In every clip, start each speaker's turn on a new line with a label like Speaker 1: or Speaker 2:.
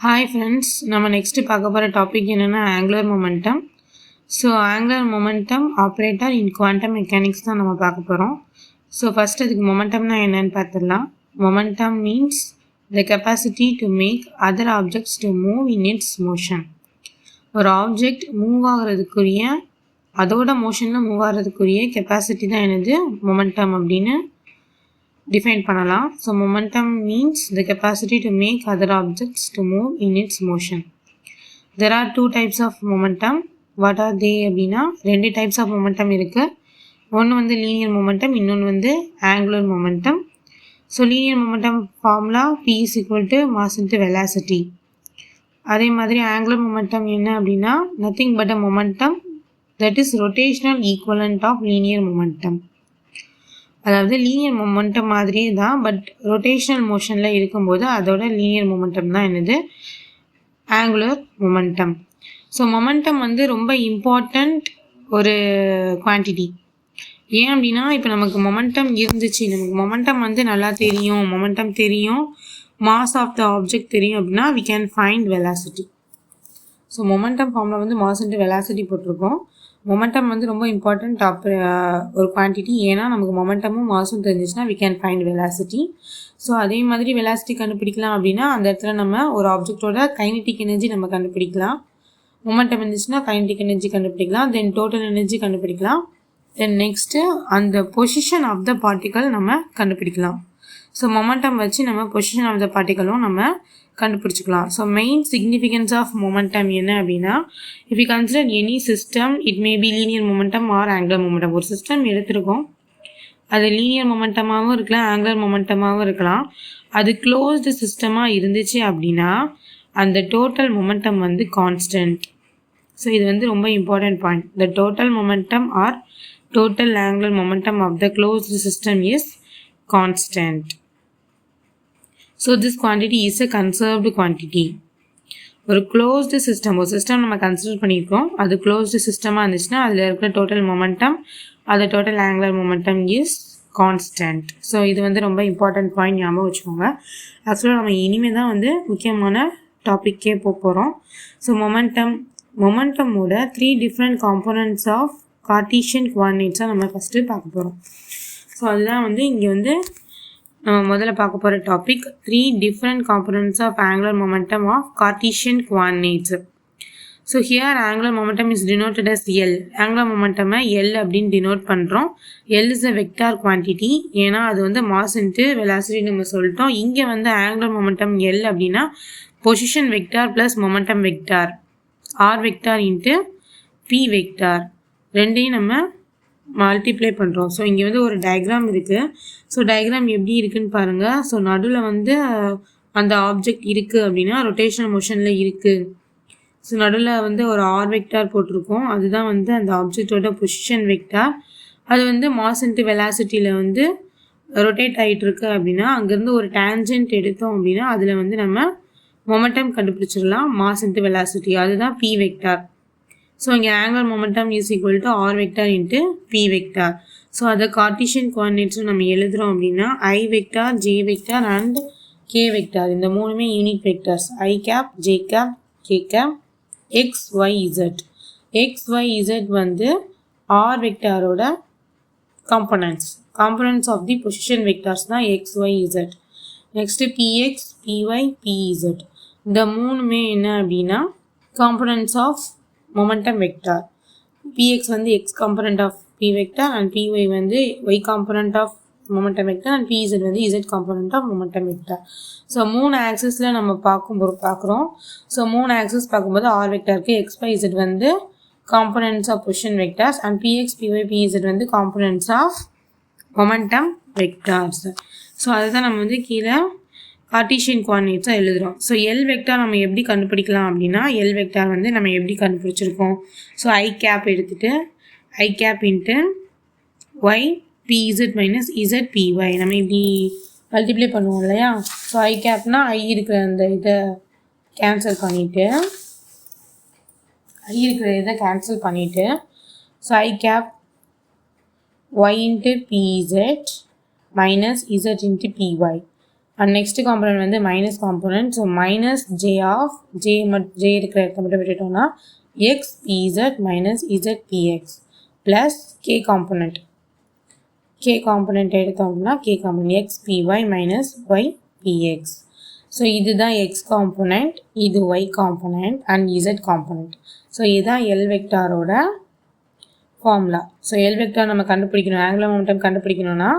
Speaker 1: Hi friends, நம்ம next பார்க்க போகிற டாபிக் என்னென்னா angular momentum. So angular momentum operator in quantum mechanics தான் நம்ம பார்க்க போகிறோம். ஸோ ஃபஸ்ட் அதுக்கு மொமெண்டம்னா என்னன்னு பார்த்துடலாம். Momentum means the capacity to make other objects to move in its motion. ஒரு ஆப்ஜெக்ட் மூவ் ஆகிறதுக்குரிய அதோட மோஷனில் மூவ் ஆகிறதுக்குரிய கெப்பாசிட்டி தான் என்னது மொமெண்டம் அப்படின்னு define பண்ணலாம். So momentum means the capacity to make other objects to move in its motion. There are two types of momentum. What are they அப்படின்னா ரெண்டு types of momentum இருக்குது. ஒன்று வந்து லீனியர் மொமெண்டம், இன்னொன்று வந்து angular momentum. So linear momentum formula P is equal to mass into velocity. அதே மாதிரி angular momentum என்ன அப்படின்னா nothing but a momentum that is rotational equivalent of linear momentum. அதாவது லீனியர் மொமெண்டம் மாதிரியே தான், பட் ரொட்டேஷனல் மோஷனில் இருக்கும்போது அதோட லீனியர் மொமெண்டம் தான் என்னது ஆங்குலர் மொமெண்டம். ஸோ மொமெண்டம் வந்து ரொம்ப இம்பார்ட்டண்ட் ஒரு குவான்டிட்டி. ஏன் அப்படின்னா இப்போ நமக்கு மொமெண்டம் இருந்துச்சு, நமக்கு மொமெண்டம் வந்து நல்லா தெரியும், மொமெண்டம் தெரியும், மாஸ் ஆஃப் த ஆப்ஜெக்ட் தெரியும் அப்படின்னா we can find velocity. So momentum ஃபார்மில் வந்து மாஸ் இன்ட்டு வெலாசிட்டி போட்டிருக்கோம். மொமெண்டம் வந்து ரொம்ப இம்பார்ட்டண்ட் ஒரு குவான்டிட்டி. ஏன்னா நமக்கு மொமெண்டமும் மாஸும் தெரிஞ்சிச்சுன்னா we can find velocity. So அதே மாதிரி வெலாசிட்டி கண்டுபிடிக்கலாம் அப்படின்னா அந்த இடத்துல நம்ம ஒரு ஆப்ஜெக்டோட கைனடிக் எனர்ஜி நம்ம கண்டுபிடிக்கலாம். மொமெண்டம் இருந்துச்சுன்னா கைனடிக் எனர்ஜி கண்டுபிடிக்கலாம், தென் டோட்டல் எனர்ஜி கண்டுபிடிக்கலாம், தென் நெக்ஸ்ட்டு அந்த பொசிஷன் ஆஃப் த பார்ட்டிக்கல் நம்ம கண்டுபிடிக்கலாம். ஸோ மொமெண்டம் வச்சு நம்ம பொசிஷன் ஆஃப் த பார்ட்டிக்கலும் நம்ம கண்டுபிடிச்சிக்கலாம். So main significance of momentum என்ன அப்படின்னா if you consider any system it may be linear momentum or angular momentum. ஒரு சிஸ்டம் எடுத்திருக்கோம், அது லீனியர் மொமெண்டமாகவும் இருக்கலாம், ஆங்குலர் மொமெண்டமாகவும் இருக்கலாம். அது க்ளோஸ்டு சிஸ்டமாக இருந்துச்சு அப்படின்னா அந்த டோட்டல் மொமெண்டம் வந்து கான்ஸ்டன்ட். ஸோ இது வந்து ரொம்ப important point. The total momentum or total angular momentum of the closed system is constant. So this quantity is a conserved quantity. ஒரு closed system, ஒரு சிஸ்டம் நம்ம கன்சிடர் பண்ணியிருக்கோம், அது closed சிஸ்டமாக இருந்துச்சுன்னா அதில் இருக்கிற டோட்டல் மொமெண்டம், அது total angular momentum is constant. So இது வந்து ரொம்ப இம்பார்ட்டன்ட் பாயிண்ட், ஞாபகம் வச்சுக்கோங்க. ஆக்சுவலாக நம்ம இனிமேல் தான் வந்து முக்கியமான டாப்பிக்கே போகிறோம். ஸோ மொமெண்டமோட 3 டிஃப்ரெண்ட் காம்போனன்ட்ஸ் ஆஃப் கார்ட்டீசியன் கோஆர்டினேட்ஸாக நம்ம ஃபஸ்ட்டு பார்க்க போகிறோம். ஸோ அதுதான் வந்து இங்கே வந்து நம்ம முதல்ல பார்க்க போகிற topic 3 different components of angular momentum of Cartesian coordinates. So here angular momentum is denoted as L. Angular மொமெண்டமை எல் அப்படின்னு டினோட் பண்ணுறோம். L is a vector quantity, ஏன்னா அது வந்து மாஸ் இன்ட்டு வெலாசிட்டி நம்ம சொல்லிட்டோம். இங்கே வந்து ஆங்குலர் மொமெண்டம் எல் அப்படின்னா position vector plus momentum vector, r vector into B vector ரெண்டையும் நம்ம மல்டிப்ளை பண்ணுறோம். ஸோ இங்கே வந்து ஒரு டயக்ராம் இருக்குது. ஸோ டயக்ராம் எப்படி இருக்குதுன்னு பாருங்கள். ஸோ நடுவில் வந்து அந்த ஆப்ஜெக்ட் இருக்குது அப்படின்னா ரொட்டேஷனல் மோஷனில் இருக்குது. ஸோ நடுவில் வந்து ஒரு ஆர் வெக்டார் போட்டிருக்கோம், அதுதான் வந்து அந்த ஆப்ஜெக்டோட பொசிஷன் வெக்டார். அது வந்து மாஸ் இன்ட்டு வெலாசிட்டியில் வந்து ரொட்டேட் ஆகிட்டுருக்கு அப்படின்னா அங்கேருந்து ஒரு டேஞ்சன்ட் எடுத்தோம் அப்படின்னா அதில் வந்து நம்ம மொமெண்டம் கண்டுபிடிச்சிடலாம், மாஸ் இன்ட்டு வெலாசிட்டி, அதுதான் பி வெக்டார். ஸோ இங்கே angular momentum is equal to R vector into B vector. So அதை கார்ட்டீசியன் கோஆர்டினேட்ஸும் நம்ம எழுதுகிறோம் அப்படின்னா I vector, J vector and K vector, இந்த மூணுமே unit vectors. I cap, J cap, K cap, X Y Z. X Y Z வந்து R வெக்டாரோட components of the position vectors தான் X Y Z. Next P X, P Y, P Z, இந்த மூணுமே என்ன அப்படின்னா components of momentum vector. Px வந்து x component of p vector and py வந்து y component of momentum vector and pz வந்து z component of momentum vector. So 3 ஆக்சிஸில் நம்ம பார்க்குறோம். ஸோ 3 ஆக்சிஸ் பார்க்கும்போது ஆர் வெக்டருக்கு x by z வந்து components of position vectors and px, py, pz வந்து components of momentum vectors. So அதுதான் நம்ம வந்து கீழே கார்ட்டீசியன் கோஆர்டினேட்ஸாக எழுதுகிறோம். ஸோ எல் வெக்டார் நம்ம எப்படி கண்டுபிடிக்கலாம் அப்படின்னா எல் வெக்டார் வந்து நம்ம எப்படி கண்டுபிடிச்சிருக்கோம். ஸோ ஐ கேப் எடுத்துகிட்டு I cap into Y P Z minus Z P Y நம்ம இப்படி மல்டிப்ளை பண்ணுவோம் இல்லையா. ஸோ ஐ கேப்னா ஐ இருக்கிற அந்த இதை கேன்சல் பண்ணிவிட்டு so I cap y into p z minus z into p y and next component வந்து minus component. So minus j of j இருக்கிற இடத்த மட்டும் விட்டுட்டோம்னா x p z minus z p x plus k component. K component எடுத்தோம் அப்படின்னா k component x p y minus y p x. So இதுதான் x component, இது y component and z component. So இதுதான் L வெக்டாரோட ஃபார்முலா. ஸோ எல் வெக்டார் நம்ம கண்டுபிடிக்கணும், angular momentum கண்டுபிடிக்கணும்னா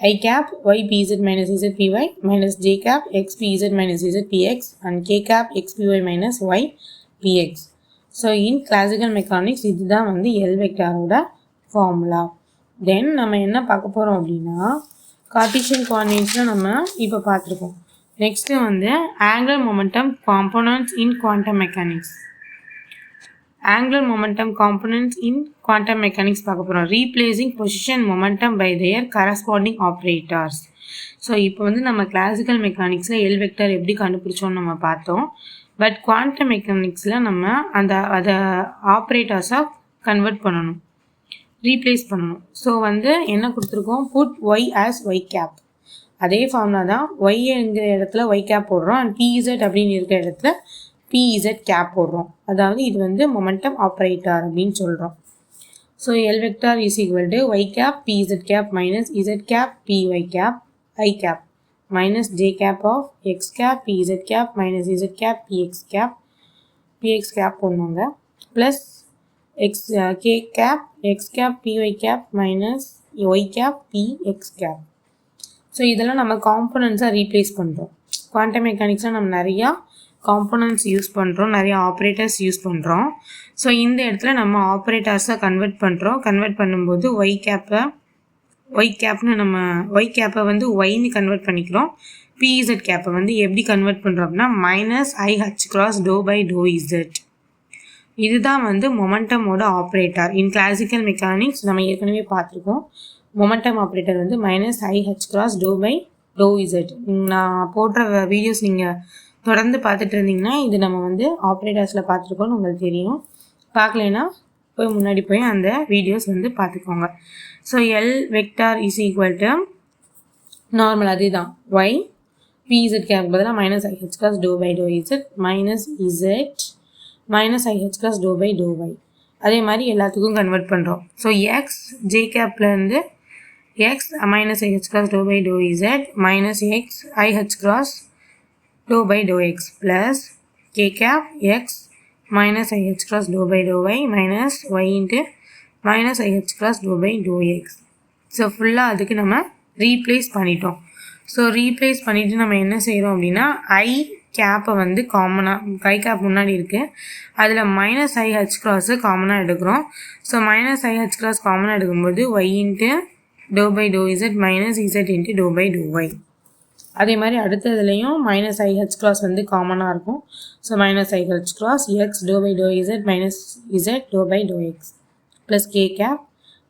Speaker 1: I cap y pz minus z py minus j cap x pz minus z px and k cap x py minus y px. So in classical mechanics இதுதான் வந்து L வெக்டாரோட formula. தென் நம்ம என்ன பார்க்க போகிறோம் அப்படின்னா Cartesian கோஆர்டினேட்ஸில் நம்ம இப்போ பார்த்துருக்கோம். நெக்ஸ்ட்டு வந்து angular momentum components in quantum mechanics. Angular momentum components in quantum mechanics பார்க்க போகிறோம். Replacing position momentum by their corresponding operators. So இப்போ வந்து நம்ம கிளாசிக்கல் மெக்கானிக்ஸில் எல் வெக்டர் எப்படி கண்டுபிடிச்சோன்னு நம்ம பார்த்தோம். பட் குவாண்டம் மெக்கானிக்ஸில் நம்ம அதை ஆப்ரேட்டர்ஸாக கன்வெர்ட் பண்ணணும், ரீப்ளேஸ் பண்ணணும். ஸோ வந்து என்ன கொடுத்துருக்கோம், put y as y cap. அதே ஃபார்முலா தான், ஒய்ங்கிற இடத்துல ஒய் கேப் போடுறோம் அண்ட் பிஇசட் அப்படின்னு இருக்கிற இடத்துல பிஇசட் கேப் போடுறோம். அதாவது இது வந்து மொமெண்டம் ஆப்ரேட்டர் அப்படின்னு சொல்கிறோம். So L vector is equal to y cap p z cap minus z cap p y cap i cap minus j cap of x cap p z cap minus z cap p x cap போடணுங்க plus x k cap x cap p y cap minus y cap p x cap. So இதெல்லாம் நம்ம காம்போனன்ட்ஸாக replace பண்ணுறோம். Quantum மெக்கானிக்ஸில் நம்ம நிறையா components use பண்ணுறோம், நிறைய operators use பண்ணுறோம். ஸோ இந்த இடத்துல நம்ம ஆப்ரேட்டர்ஸை கன்வெர்ட் பண்ணுறோம். கன்வெர்ட் பண்ணும்போது ஒய் கேப்பை வந்து ஒய்னு கன்வெர்ட் பண்ணிக்கிறோம். பிஇசட் கேப்பை வந்து எப்படி கன்வெர்ட் பண்ணுறோம் அப்படின்னா minus i h cross doe by to z. இதுதான் வந்து மொமெண்டமோட ஆப்ரேட்டர். இன் கிளாசிக்கல் மெக்கானிக்ஸ் நம்ம ஏற்கனவே பார்த்துருக்கோம். மொமெண்டம் ஆப்ரேட்டர் வந்து minus i h cross doe by to z. நான் போடுற வீடியோஸ் நீங்கள் தொடர்ந்து பார்த்துட்டு இருந்தீங்கன்னா இது நம்ம வந்து ஆப்ரேட்டர்ஸில் பார்த்துருக்கோன்னு உங்களுக்கு தெரியும். பார்க்கலைன்னா முன்னாடி போய் அந்த வீடியோஸ் வந்து பார்த்துக்கோங்க. So L vector is equal to normal அதே தான், ஒய் பிஇசட் கேப் பதிலாக minus i h cross dou by to z minus z minus i h cross dou by to y. அதே மாதிரி எல்லாத்துக்கும் கன்வெர்ட் பண்ணுறோம். ஸோ எக்ஸ் ஜே கேப்லேருந்து x minus i h cross dou by to z minus x i h cross dou by dou x plus k cap x minus IH cross dou by dou y minus y into minus IH cross dou by dou x. So ஃபுல்லாக அதுக்கு நம்ம replace பண்ணிட்டோம். So replace பண்ணிவிட்டு நம்ம என்ன செய்கிறோம் அப்படின்னா ஐ கேப்பை வந்து காமனாக கை கேப் முன்னாடி இருக்குது, அதில் மைனஸ் ஐஹெச் கிராஸை காமனாக எடுக்கிறோம். ஸோ மைனஸ் ஐஹெச் கிராஸ் காமனாக எடுக்கும்போது y into doe by to z minus z into doe by to y. அதே மாதிரி அடுத்ததுலேயும் மைனஸ் ஐஹெச் கிராஸ் வந்து காமனாக இருக்கும். So minus i h cross x to by to z minus z to by to x plus k cap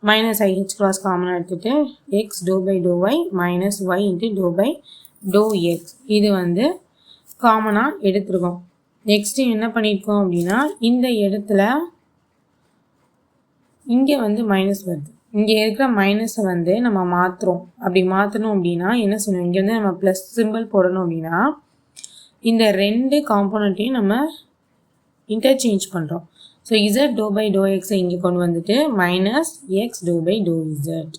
Speaker 1: minus i h cross காமனாக எடுத்துகிட்டு x to by to y minus y into doe by to x. இது வந்து காமனாக எடுத்துருக்கோம். Next என்ன பண்ணியிருக்கோம் அப்படின்னா இந்த இடத்துல இங்கே வந்து மைனஸ் வருது. இங்கே இருக்கிற மைனஸை வந்து நம்ம மாற்றுறோம். அப்படி மாற்றணும் அப்படின்னா என்ன செய்யணும், இங்கே வந்து நம்ம ப்ளஸ் சிம்பிள் போடணும் அப்படின்னா இந்த ரெண்டு காம்போனண்ட்டையும் நம்ம இன்டர்சேஞ்ச் பண்ணுறோம். So z to by doe எக்ஸை இங்கே கொண்டு வந்துட்டு minus x to by to z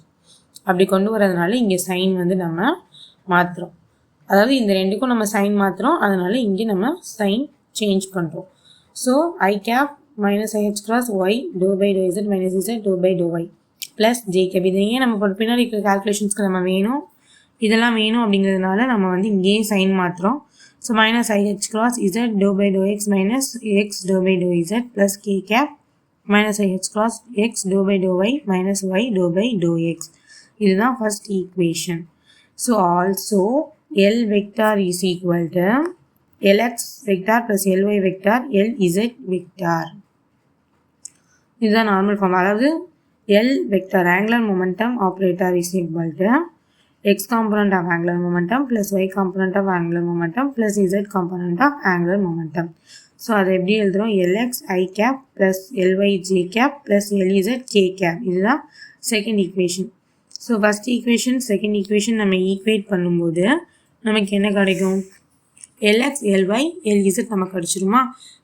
Speaker 1: அப்படி கொண்டு வரதுனால இங்கே சைன் வந்து நம்ம மாற்றுறோம். அதாவது இந்த ரெண்டுக்கும் நம்ம சைன் மாற்றுறோம், அதனால இங்கே நம்ம சைன் சேஞ்ச் பண்ணுறோம். So I cap minus i h cross y to by to z minus z to by to y plus j cap. இதையே நம்ம பின்னாடி இருக்கிற கால்குலேஷன்ஸ்க்கு நம்ம வேணும், இதெல்லாம் வேணும் அப்படிங்கிறதுனால நம்ம வந்து இங்கேயே சைன் மாற்றுறோம். So minus i h cross z to by to x minus x to by to z plus k cap minus i h cross x to by to y minus y to by to x. இதுதான் first equation. So also L vector is equal to L x vector plus L y vector L z vector. இதுதான் normal form. அதாவது L vector angular momentum operator is equal to x component of angular momentum plus y component of angular momentum plus z component of angular momentum. So அதை எப்படி எழுதுகிறோம், Lx I cap plus Ly j cap plus Lz k cap. இதுதான் second equation. So first equation second equation நம்ம equate பண்ணும்போது நமக்கு என்ன கிடைக்கும்? LX, LY, LZ நமக்கு கிடைச்சிருமா?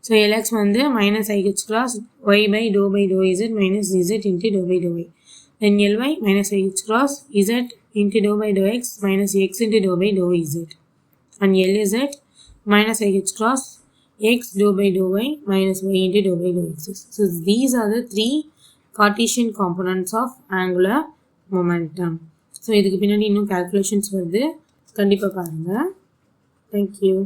Speaker 1: ஸோ LX வந்து minus IH cross Y by dou Z minus Z into dou by dou Y. Then LY minus IH cross Z into dou by dou X minus X into dou by dou Z. And LZ minus IH cross X dou by dou Y minus Y into dou by dou X. So these are the three Cartesian components of angular momentum. So இதுக்கு பின்னாடி இன்னும் calculations வருது, கண்டிப்பாக பாருங்கள். Thank you.